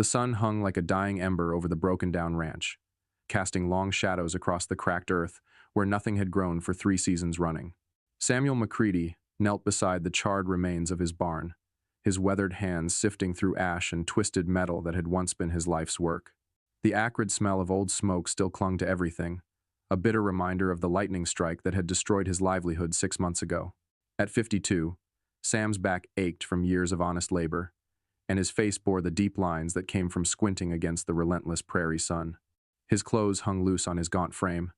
The sun hung like a dying ember over the broken-down ranch, casting long shadows across the cracked earth where nothing had grown for 3 seasons running. Samuel McCready knelt beside the charred remains of his barn, his weathered hands sifting through ash and twisted metal that had once been his life's work. The acrid smell of old smoke still clung to everything, a bitter reminder of the lightning strike that had destroyed his livelihood 6 months ago. At 52, Sam's back ached from years of honest labor, and his face bore the deep lines that came from squinting against the relentless prairie sun. His clothes hung loose on his gaunt frame,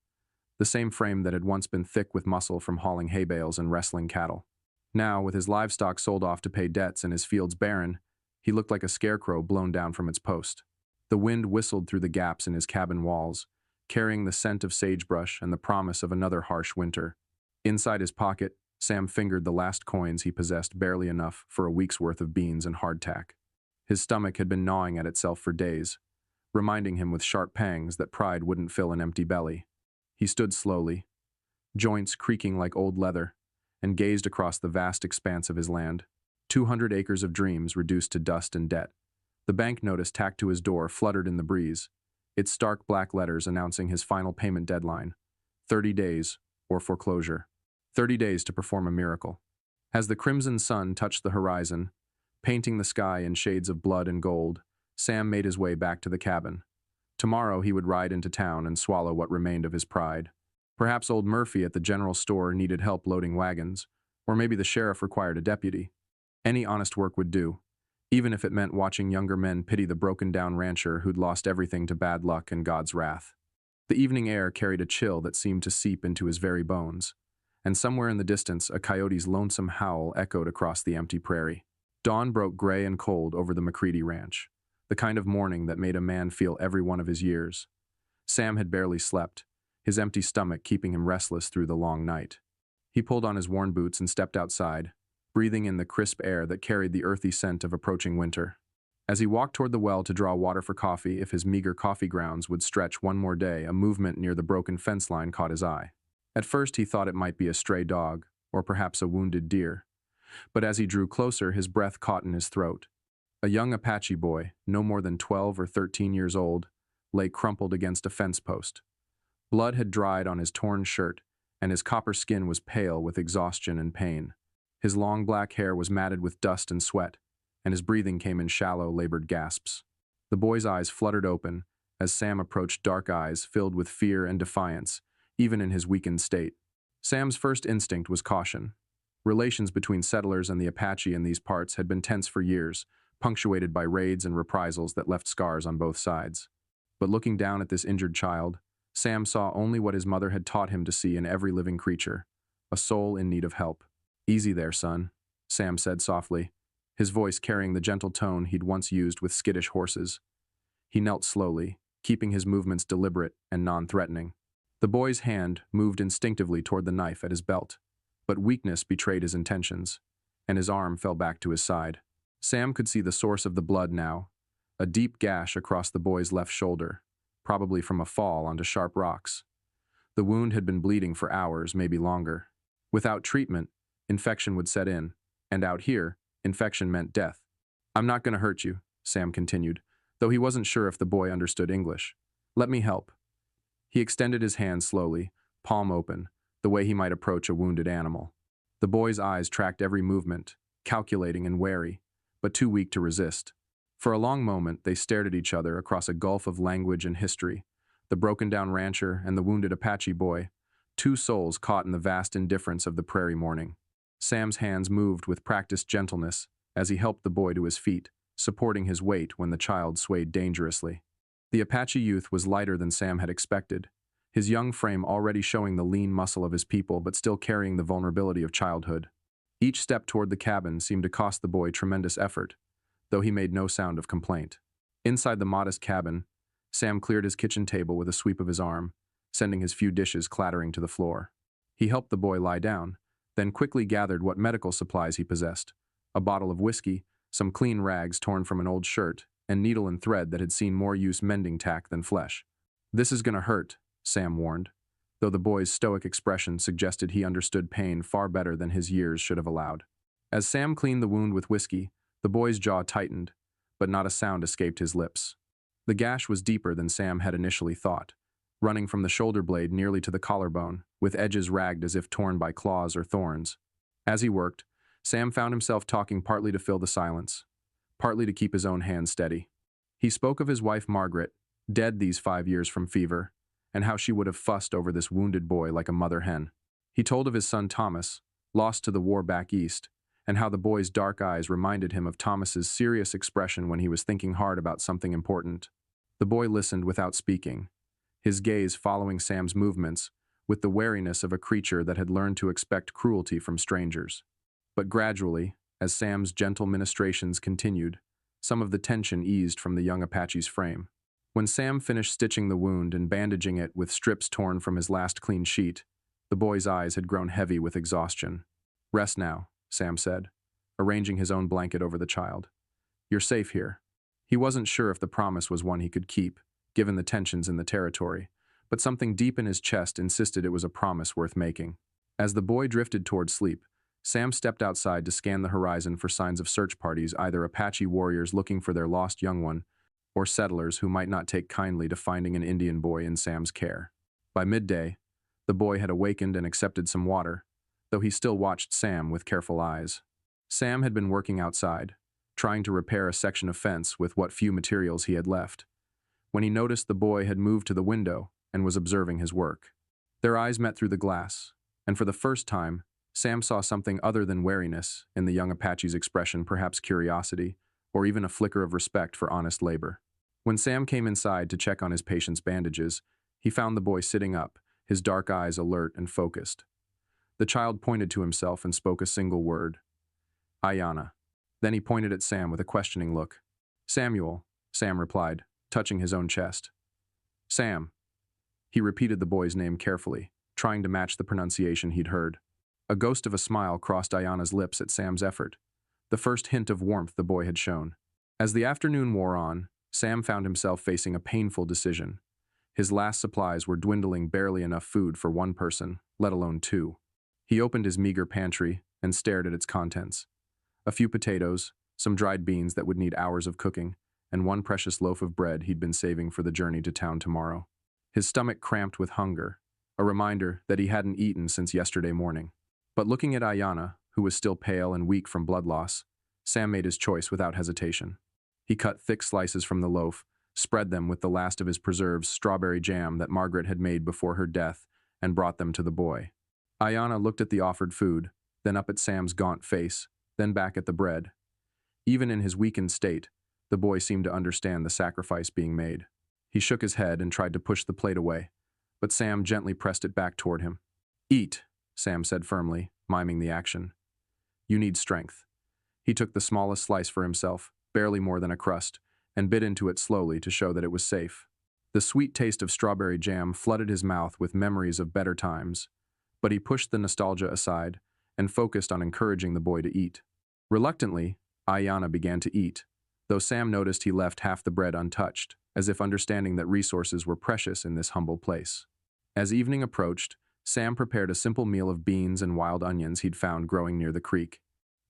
the same frame that had once been thick with muscle from hauling hay bales and wrestling cattle. Now, with his livestock sold off to pay debts and his fields barren, he looked like a scarecrow blown down from its post. The wind whistled through the gaps in his cabin walls, carrying the scent of sagebrush and the promise of another harsh winter. Inside his pocket, Sam fingered the last coins he possessed, barely enough for a week's worth of beans and hardtack. His stomach had been gnawing at itself for days, reminding him with sharp pangs that pride wouldn't fill an empty belly. He stood slowly, joints creaking like old leather, and gazed across the vast expanse of his land. 200 acres of dreams reduced to dust and debt. The bank notice tacked to his door fluttered in the breeze, its stark black letters announcing his final payment deadline: 30 days, or foreclosure. 30 days to perform a miracle. As the crimson sun touched the horizon, painting the sky in shades of blood and gold, Sam made his way back to the cabin. Tomorrow he would ride into town and swallow what remained of his pride. Perhaps old Murphy at the general store needed help loading wagons, or maybe the sheriff required a deputy. Any honest work would do, even if it meant watching younger men pity the broken-down rancher who'd lost everything to bad luck and God's wrath. The evening air carried a chill that seemed to seep into his very bones, and somewhere in the distance a coyote's lonesome howl echoed across the empty prairie. Dawn broke gray and cold over the McCready ranch, the kind of morning that made a man feel every one of his years. Sam had barely slept, his empty stomach keeping him restless through the long night. He pulled on his worn boots and stepped outside, breathing in the crisp air that carried the earthy scent of approaching winter. As he walked toward the well to draw water for coffee if his meager coffee grounds would stretch one more day, a movement near the broken fence line caught his eye. At first he thought it might be a stray dog, or perhaps a wounded deer. But as he drew closer, his breath caught in his throat. A young Apache boy, no more than 12 or 13 years old, lay crumpled against a fence post. Blood had dried on his torn shirt, and his copper skin was pale with exhaustion and pain. His long black hair was matted with dust and sweat, and his breathing came in shallow, labored gasps. The boy's eyes fluttered open as Sam approached, dark eyes filled with fear and defiance, even in his weakened state. Sam's first instinct was caution. Relations between settlers and the Apache in these parts had been tense for years, punctuated by raids and reprisals that left scars on both sides. But looking down at this injured child, Sam saw only what his mother had taught him to see in every living creature: a soul in need of help. "Easy there, son," Sam said softly, his voice carrying the gentle tone he'd once used with skittish horses. He knelt slowly, keeping his movements deliberate and non-threatening. The boy's hand moved instinctively toward the knife at his belt, but weakness betrayed his intentions, and his arm fell back to his side. Sam could see the source of the blood now, a deep gash across the boy's left shoulder, probably from a fall onto sharp rocks. The wound had been bleeding for hours, maybe longer. Without treatment, infection would set in, and out here, infection meant death. "I'm not going to hurt you," Sam continued, though he wasn't sure if the boy understood English. "Let me help." He extended his hand slowly, palm open, the way he might approach a wounded animal. The boy's eyes tracked every movement, calculating and wary, but too weak to resist. For a long moment, they stared at each other across a gulf of language and history, the broken-down rancher and the wounded Apache boy, two souls caught in the vast indifference of the prairie morning. Sam's hands moved with practiced gentleness as he helped the boy to his feet, supporting his weight when the child swayed dangerously. The Apache youth was lighter than Sam had expected, his young frame already showing the lean muscle of his people but still carrying the vulnerability of childhood. Each step toward the cabin seemed to cost the boy tremendous effort, though he made no sound of complaint. Inside the modest cabin, Sam cleared his kitchen table with a sweep of his arm, sending his few dishes clattering to the floor. He helped the boy lie down, then quickly gathered what medical supplies he possessed: a bottle of whiskey, some clean rags torn from an old shirt, and needle and thread that had seen more use mending tack than flesh. "This is gonna hurt," Sam warned, though the boy's stoic expression suggested he understood pain far better than his years should have allowed. As Sam cleaned the wound with whiskey, the boy's jaw tightened, but not a sound escaped his lips. The gash was deeper than Sam had initially thought, running from the shoulder blade nearly to the collarbone, with edges ragged as if torn by claws or thorns. As he worked, Sam found himself talking partly to fill the silence, partly to keep his own hands steady. He spoke of his wife Margaret, dead these 5 years from fever, and how she would have fussed over this wounded boy like a mother hen. He told of his son Thomas, lost to the war back east, and how the boy's dark eyes reminded him of Thomas's serious expression when he was thinking hard about something important. The boy listened without speaking, his gaze following Sam's movements, with the wariness of a creature that had learned to expect cruelty from strangers. But gradually, as Sam's gentle ministrations continued, some of the tension eased from the young Apache's frame. When Sam finished stitching the wound and bandaging it with strips torn from his last clean sheet, the boy's eyes had grown heavy with exhaustion. "Rest now," Sam said, arranging his own blanket over the child. "You're safe here." He wasn't sure if the promise was one he could keep, given the tensions in the territory, but something deep in his chest insisted it was a promise worth making. As the boy drifted toward sleep, Sam stepped outside to scan the horizon for signs of search parties, either Apache warriors looking for their lost young one, or settlers who might not take kindly to finding an Indian boy in Sam's care. By midday, the boy had awakened and accepted some water, though he still watched Sam with careful eyes. Sam had been working outside, trying to repair a section of fence with what few materials he had left, when he noticed the boy had moved to the window and was observing his work. Their eyes met through the glass, and for the first time, Sam saw something other than wariness in the young Apache's expression, perhaps curiosity, or even a flicker of respect for honest labor. When Sam came inside to check on his patient's bandages, he found the boy sitting up, his dark eyes alert and focused. The child pointed to himself and spoke a single word: "Aiyana." Then he pointed at Sam with a questioning look. "Samuel," Sam replied, touching his own chest. "Sam." He repeated the boy's name carefully, trying to match the pronunciation he'd heard. A ghost of a smile crossed Aiyana's lips at Sam's effort, the first hint of warmth the boy had shown. As the afternoon wore on, Sam found himself facing a painful decision. His last supplies were dwindling, barely enough food for one person, let alone two. He opened his meager pantry and stared at its contents. A few potatoes, some dried beans that would need hours of cooking, and one precious loaf of bread he'd been saving for the journey to town tomorrow. His stomach cramped with hunger, a reminder that he hadn't eaten since yesterday morning. But looking at Aiyana, who was still pale and weak from blood loss, Sam made his choice without hesitation. He cut thick slices from the loaf, spread them with the last of his preserves, strawberry jam that Margaret had made before her death, and brought them to the boy. Aiyana looked at the offered food, then up at Sam's gaunt face, then back at the bread. Even in his weakened state, the boy seemed to understand the sacrifice being made. He shook his head and tried to push the plate away, but Sam gently pressed it back toward him. "Eat," Sam said firmly, miming the action. "You need strength." He took the smallest slice for himself, barely more than a crust, and bit into it slowly to show that it was safe. The sweet taste of strawberry jam flooded his mouth with memories of better times, but he pushed the nostalgia aside and focused on encouraging the boy to eat. Reluctantly, Aiyana began to eat, though Sam noticed he left half the bread untouched, as if understanding that resources were precious in this humble place. As evening approached, Sam prepared a simple meal of beans and wild onions he'd found growing near the creek.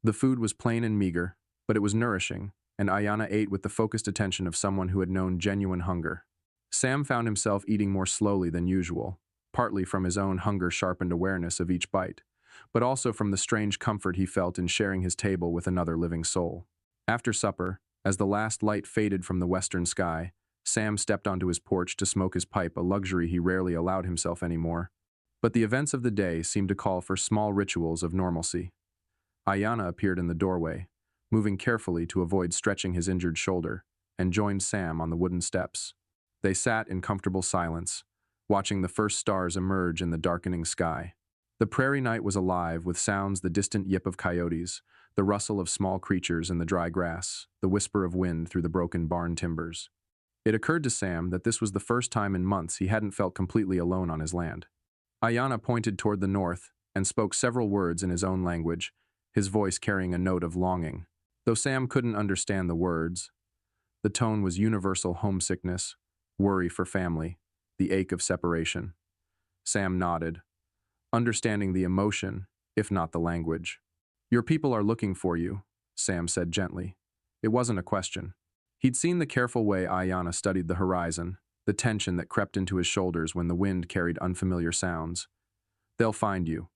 The food was plain and meager, but it was nourishing, and Aiyana ate with the focused attention of someone who had known genuine hunger. Sam found himself eating more slowly than usual, partly from his own hunger-sharpened awareness of each bite, but also from the strange comfort he felt in sharing his table with another living soul. After supper, as the last light faded from the western sky, Sam stepped onto his porch to smoke his pipe, a luxury he rarely allowed himself anymore. But the events of the day seemed to call for small rituals of normalcy. Aiyana appeared in the doorway, moving carefully to avoid stretching his injured shoulder, and joined Sam on the wooden steps. They sat in comfortable silence, watching the first stars emerge in the darkening sky. The prairie night was alive with sounds: the distant yip of coyotes, the rustle of small creatures in the dry grass, the whisper of wind through the broken barn timbers. It occurred to Sam that this was the first time in months he hadn't felt completely alone on his land. Aiyana pointed toward the north and spoke several words in his own language, his voice carrying a note of longing. Though Sam couldn't understand the words, the tone was universal: homesickness, worry for family, the ache of separation. Sam nodded, understanding the emotion, if not the language. "Your people are looking for you," Sam said gently. It wasn't a question. He'd seen the careful way Aiyana studied the horizon, the tension that crept into his shoulders when the wind carried unfamiliar sounds. They'll find you.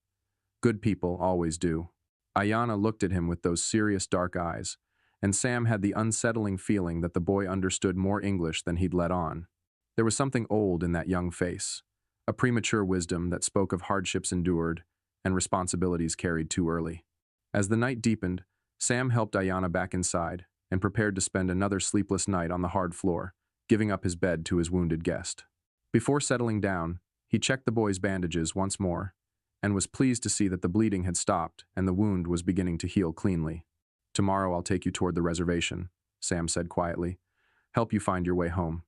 Good people always do. Aiyana looked at him with those serious dark eyes, and Sam had the unsettling feeling that the boy understood more English than he'd let on. There was something old in that young face, a premature wisdom that spoke of hardships endured and responsibilities carried too early. As the night deepened, Sam helped Aiyana back inside and prepared to spend another sleepless night on the hard floor, giving up his bed to his wounded guest. Before settling down, he checked the boy's bandages once more and was pleased to see that the bleeding had stopped and the wound was beginning to heal cleanly. "Tomorrow I'll take you toward the reservation," Sam said quietly. "Help you find your way home."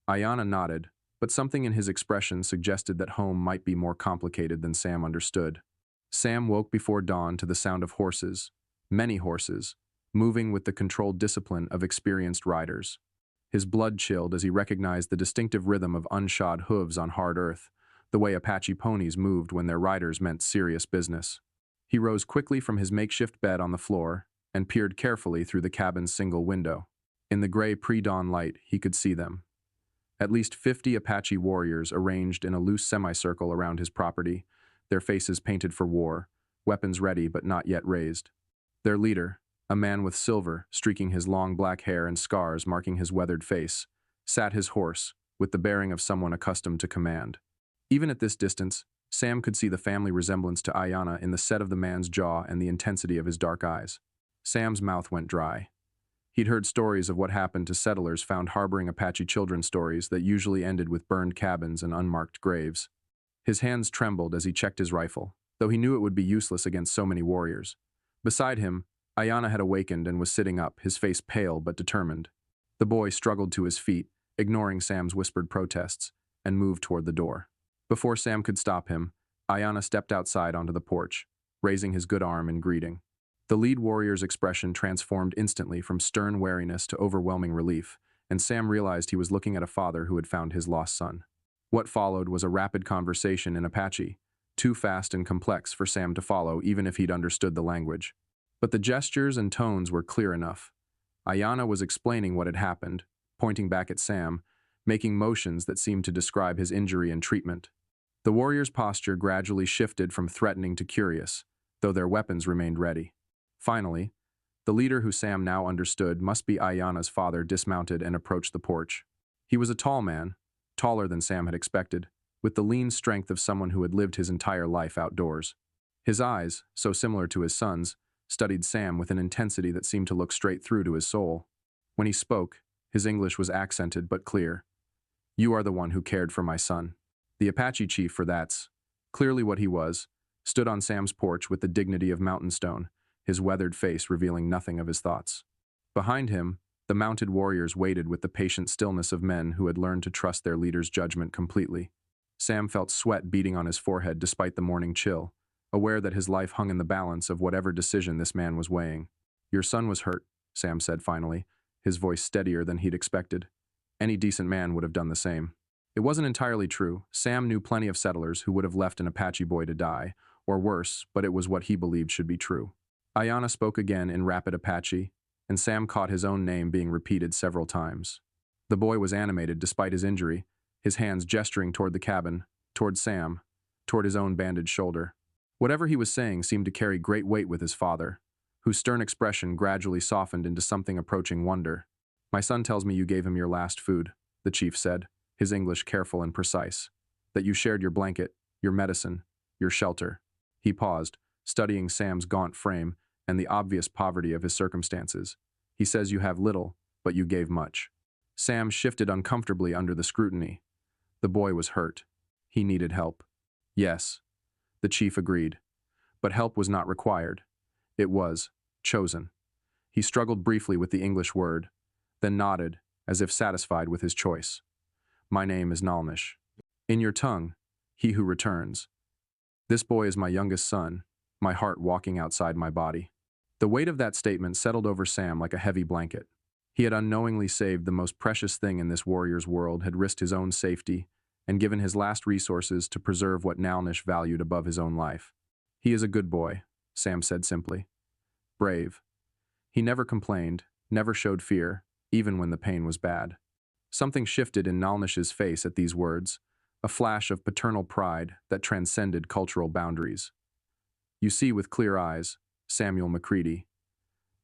Aiyana nodded, but something in his expression suggested that home might be more complicated than Sam understood. Sam woke before dawn to the sound of horses, many horses, moving with the controlled discipline of experienced riders. His blood chilled as he recognized the distinctive rhythm of unshod hooves on hard earth, the way Apache ponies moved when their riders meant serious business. He rose quickly from his makeshift bed on the floor and peered carefully through the cabin's single window. In the gray pre-dawn light, he could see them. At least 50 Apache warriors arranged in a loose semicircle around his property, their faces painted for war, weapons ready but not yet raised. Their leader, a man with silver streaking his long black hair and scars marking his weathered face, sat his horse, with the bearing of someone accustomed to command. Even at this distance, Sam could see the family resemblance to Aiyana in the set of the man's jaw and the intensity of his dark eyes. Sam's mouth went dry. He'd heard stories of what happened to settlers found harboring Apache children, stories that usually ended with burned cabins and unmarked graves. His hands trembled as he checked his rifle, though he knew it would be useless against so many warriors. Beside him, Aiyana had awakened and was sitting up, his face pale but determined. The boy struggled to his feet, ignoring Sam's whispered protests, and moved toward the door. Before Sam could stop him, Aiyana stepped outside onto the porch, raising his good arm in greeting. The lead warrior's expression transformed instantly from stern wariness to overwhelming relief, and Sam realized he was looking at a father who had found his lost son. What followed was a rapid conversation in Apache, too fast and complex for Sam to follow even if he'd understood the language. But the gestures and tones were clear enough. Aiyana was explaining what had happened, pointing back at Sam, making motions that seemed to describe his injury and treatment. The warrior's posture gradually shifted from threatening to curious, though their weapons remained ready. Finally, the leader, who Sam now understood must be Aiyana's father, dismounted and approached the porch. He was a tall man, taller than Sam had expected, with the lean strength of someone who had lived his entire life outdoors. His eyes, so similar to his son's, studied Sam with an intensity that seemed to look straight through to his soul. When he spoke, his English was accented but clear. "You are the one who cared for my son." The Apache chief, for that's clearly what he was, stood on Sam's porch with the dignity of mountain stone, his weathered face revealing nothing of his thoughts. Behind him, the mounted warriors waited with the patient stillness of men who had learned to trust their leader's judgment completely. Sam felt sweat beating on his forehead despite the morning chill, aware that his life hung in the balance of whatever decision this man was weighing. "Your son was hurt," Sam said finally, his voice steadier than he'd expected. Any decent man would have done the same. It wasn't entirely true. Sam knew plenty of settlers who would have left an Apache boy to die, or worse, but it was what he believed should be true. Aiyana spoke again in rapid Apache, and Sam caught his own name being repeated several times. The boy was animated despite his injury, his hands gesturing toward the cabin, toward Sam, toward his own bandaged shoulder. Whatever he was saying seemed to carry great weight with his father, whose stern expression gradually softened into something approaching wonder. "My son tells me you gave him your last food," the chief said, his English careful and precise. "That you shared your blanket, your medicine, your shelter." He paused, studying Sam's gaunt frame and the obvious poverty of his circumstances. "He says you have little, but you gave much." Sam shifted uncomfortably under the scrutiny. The boy was hurt. He needed help. "Yes," the chief agreed. But help was not required. It was chosen. He struggled briefly with the English word, then nodded, as if satisfied with his choice. "My name is Nalmish. In your tongue, he who returns. This boy is my youngest son, my heart walking outside my body." The weight of that statement settled over Sam like a heavy blanket. He had unknowingly saved the most precious thing in this warrior's world, had risked his own safety, and given his last resources to preserve what Nalmish valued above his own life. "He is a good boy," Sam said simply. "Brave. He never complained, never showed fear, even when the pain was bad. Something shifted in Nalnish's face at these words, a flash of paternal pride that transcended cultural boundaries. You see with clear eyes, Samuel McCready.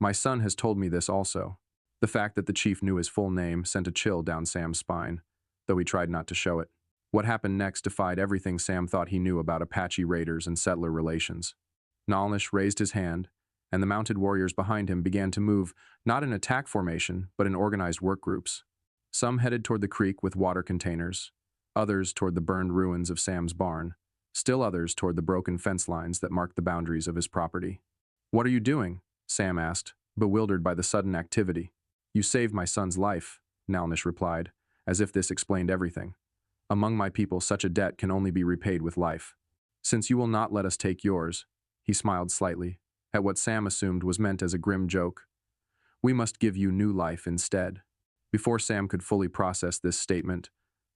My son has told me this also. The fact that the chief knew his full name sent a chill down Sam's spine, though he tried not to show it. What happened next defied everything Sam thought he knew about Apache raiders and settler relations. Nalnish raised his hand, and the mounted warriors behind him began to move, not in attack formation, but in organized work groups. Some headed toward the creek with water containers, others toward the burned ruins of Sam's barn, still others toward the broken fence lines that marked the boundaries of his property. "What are you doing?" Sam asked, bewildered by the sudden activity. "You saved my son's life," Nalnish replied, as if this explained everything. "Among my people, such a debt can only be repaid with life. Since you will not let us take yours," he smiled slightly, at what Sam assumed was meant as a grim joke, "we must give you new life instead." Before Sam could fully process this statement,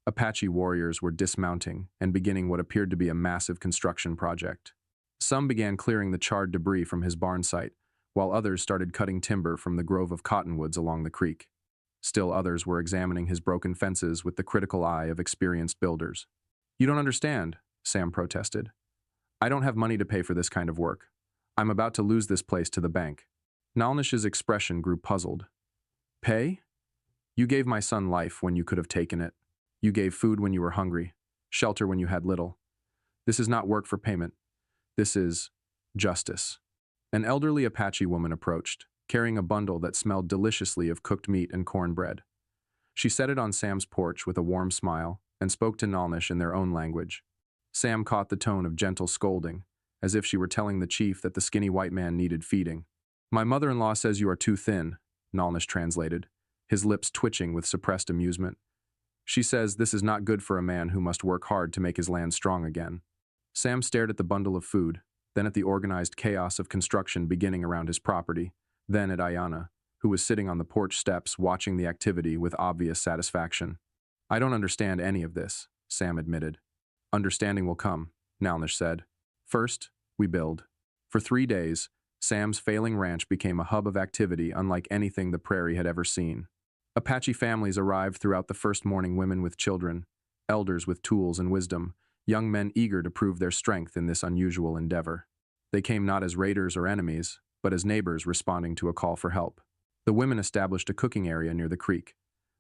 Apache warriors were dismounting and beginning what appeared to be a massive construction project. Some began clearing the charred debris from his barn site, while others started cutting timber from the grove of cottonwoods along the creek. Still others were examining his broken fences with the critical eye of experienced builders. "You don't understand," Sam protested. "I don't have money to pay for this kind of work. I'm about to lose this place to the bank." Nalnish's expression grew puzzled. "Pay? You gave my son life when you could have taken it. You gave food when you were hungry, shelter when you had little. This is not work for payment. This is justice." An elderly Apache woman approached, carrying a bundle that smelled deliciously of cooked meat and cornbread. She set it on Sam's porch with a warm smile and spoke to Nalnish in their own language. Sam caught the tone of gentle scolding, as if she were telling the chief that the skinny white man needed feeding. "My mother-in-law says you are too thin," Nalnish translated, his lips twitching with suppressed amusement. "She says this is not good for a man who must work hard to make his land strong again." Sam stared at the bundle of food, then at the organized chaos of construction beginning around his property, then at Aiyana, who was sitting on the porch steps watching the activity with obvious satisfaction. "I don't understand any of this," Sam admitted. "Understanding will come," Nalnish said. "First, we build." For 3 days, Sam's failing ranch became a hub of activity unlike anything the Prairie had ever seen. Apache families arrived throughout the first morning, women with children, elders with tools and wisdom, young men eager to prove their strength in this unusual endeavor. They came not as raiders or enemies, but as neighbors responding to a call for help. The women established a cooking area near the creek,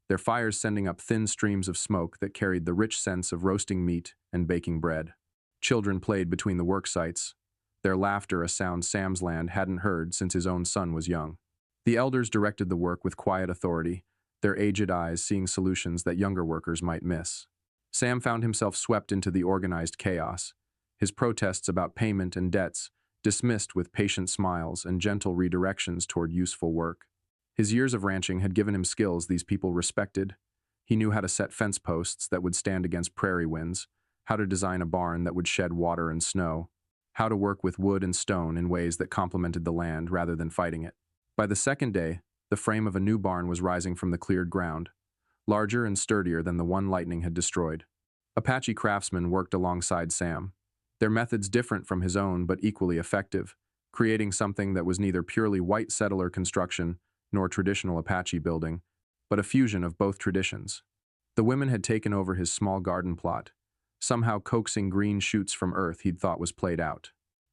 their fires sending up thin streams of smoke that carried the rich sense of roasting meat and baking bread. Children played between the work sites, their laughter a sound Sam's land hadn't heard since his own son was young. The elders directed the work with quiet authority, their aged eyes seeing solutions that younger workers might miss. Sam found himself swept into the organized chaos, his protests about payment and debts dismissed with patient smiles and gentle redirections toward useful work. His years of ranching had given him skills these people respected. He knew how to set fence posts that would stand against prairie winds, how to design a barn that would shed water and snow, how to work with wood and stone in ways that complemented the land rather than fighting it. By the second day, the frame of a new barn was rising from the cleared ground, larger and sturdier than the one lightning had destroyed. Apache craftsmen worked alongside Sam, their methods different from his own but equally effective, creating something that was neither purely white settler construction nor traditional Apache building, but a fusion of both traditions. The women had taken over his small garden plot, somehow coaxing green shoots from earth he'd thought was played out.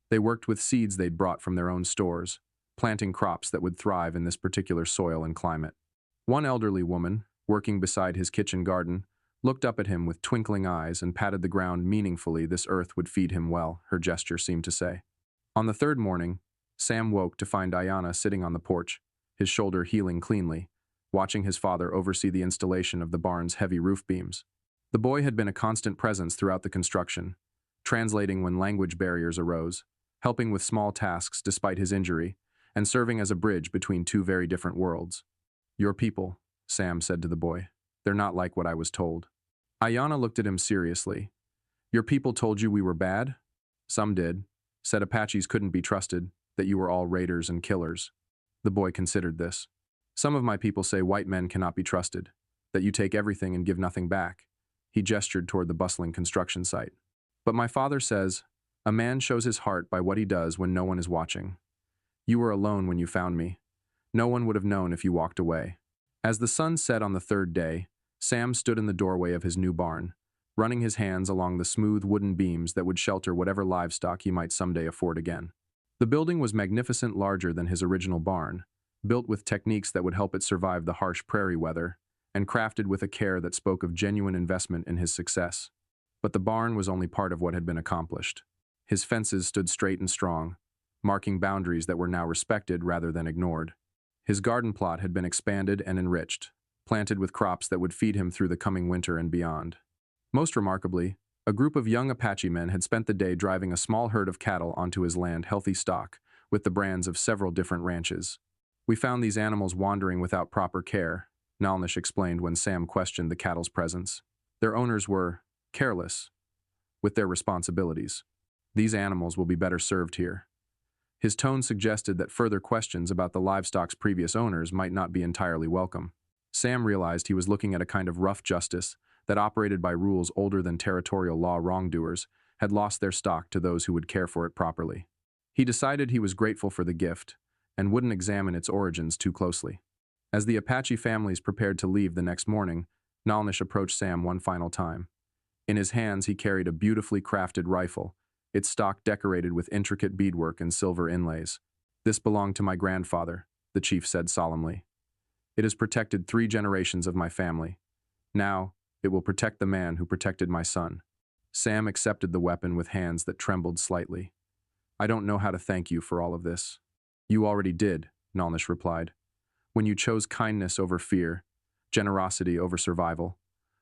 They worked with seeds they'd brought from their own stores, planting crops that would thrive in this particular soil and climate. One elderly woman, working beside his kitchen garden, looked up at him with twinkling eyes and patted the ground meaningfully. This earth would feed him well, her gesture seemed to say. On the third morning, Sam woke to find Aiyana sitting on the porch, his shoulder healing cleanly, watching his father oversee the installation of the barn's heavy roof beams. The boy had been a constant presence throughout the construction, translating when language barriers arose, helping with small tasks despite his injury, and serving as a bridge between two very different worlds. "Your people," Sam said to the boy. "They're not like what I was told." Aiyana looked at him seriously. "Your people told you we were bad?" "Some did. Said Apaches couldn't be trusted, that you were all raiders and killers." The boy considered this. "Some of my people say white men cannot be trusted, that you take everything and give nothing back." He gestured toward the bustling construction site. "But my father says, a man shows his heart by what he does when no one is watching. You were alone when you found me. No one would have known if you walked away." As the sun set on the third day, Sam stood in the doorway of his new barn, running his hands along the smooth wooden beams that would shelter whatever livestock he might someday afford again. The building was magnificent, larger than his original barn, built with techniques that would help it survive the harsh prairie weather, and crafted with a care that spoke of genuine investment in his success. But the barn was only part of what had been accomplished. His fences stood straight and strong, marking boundaries that were now respected rather than ignored. His garden plot had been expanded and enriched, planted with crops that would feed him through the coming winter and beyond. Most remarkably, a group of young Apache men had spent the day driving a small herd of cattle onto his land, healthy stock, with the brands of several different ranches. "We found these animals wandering without proper care," Nalnish explained when Sam questioned the cattle's presence. "Their owners were careless with their responsibilities. These animals will be better served here." His tone suggested that further questions about the livestock's previous owners might not be entirely welcome. Sam realized he was looking at a kind of rough justice that, operated by rules older than territorial law. Wrongdoers had lost their stock to those who would care for it properly. He decided he was grateful for the gift and wouldn't examine its origins too closely. As the Apache families prepared to leave the next morning, Nalnish approached Sam one final time. In his hands he carried a beautifully crafted rifle, its stock decorated with intricate beadwork and silver inlays. "This belonged to my grandfather," the chief said solemnly. "It has protected 3 generations of my family. Now, it will protect the man who protected my son." Sam accepted the weapon with hands that trembled slightly. "I don't know how to thank you for all of this." "You already did," Nalnish replied. "When you chose kindness over fear, generosity over survival.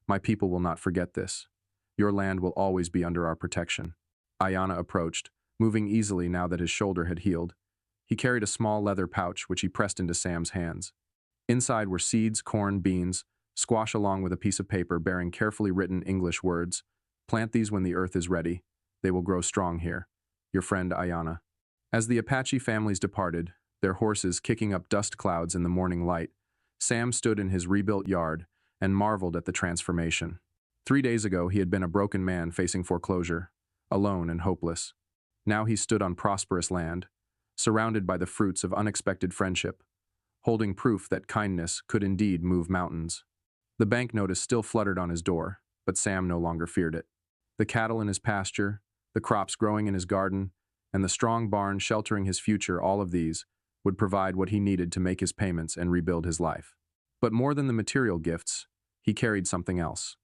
My people will not forget this. Your land will always be under our protection." Aiyana approached, moving easily now that his shoulder had healed. He carried a small leather pouch which he pressed into Sam's hands. Inside were seeds, corn, beans, squash along with a piece of paper bearing carefully written English words. "Plant these when the earth is ready. They will grow strong here. Your friend Aiyana." As the Apache families departed, their horses kicking up dust clouds in the morning light, Sam stood in his rebuilt yard and marveled at the transformation. 3 days ago he had been a broken man facing foreclosure, alone and hopeless. Now he stood on prosperous land, surrounded by the fruits of unexpected friendship, holding proof that kindness could indeed move mountains. The bank notice still fluttered on his door, but Sam no longer feared it. The cattle in his pasture, the crops growing in his garden, and the strong barn sheltering his future, all of these would provide what he needed to make his payments and rebuild his life. But more than the material gifts, he carried something else.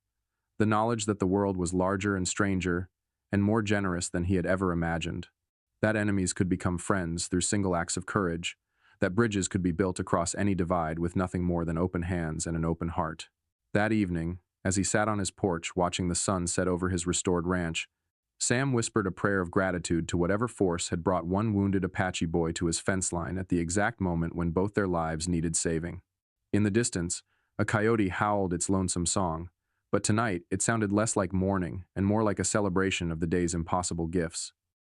The knowledge that the world was larger and stranger and more generous than he had ever imagined. That enemies could become friends through single acts of courage, that bridges could be built across any divide with nothing more than open hands and an open heart. That evening, as he sat on his porch watching the sun set over his restored ranch, Sam whispered a prayer of gratitude to whatever force had brought one wounded Apache boy to his fence line at the exact moment when both their lives needed saving. In the distance, a coyote howled its lonesome song, but tonight it sounded less like mourning and more like a celebration of the day's impossible gifts.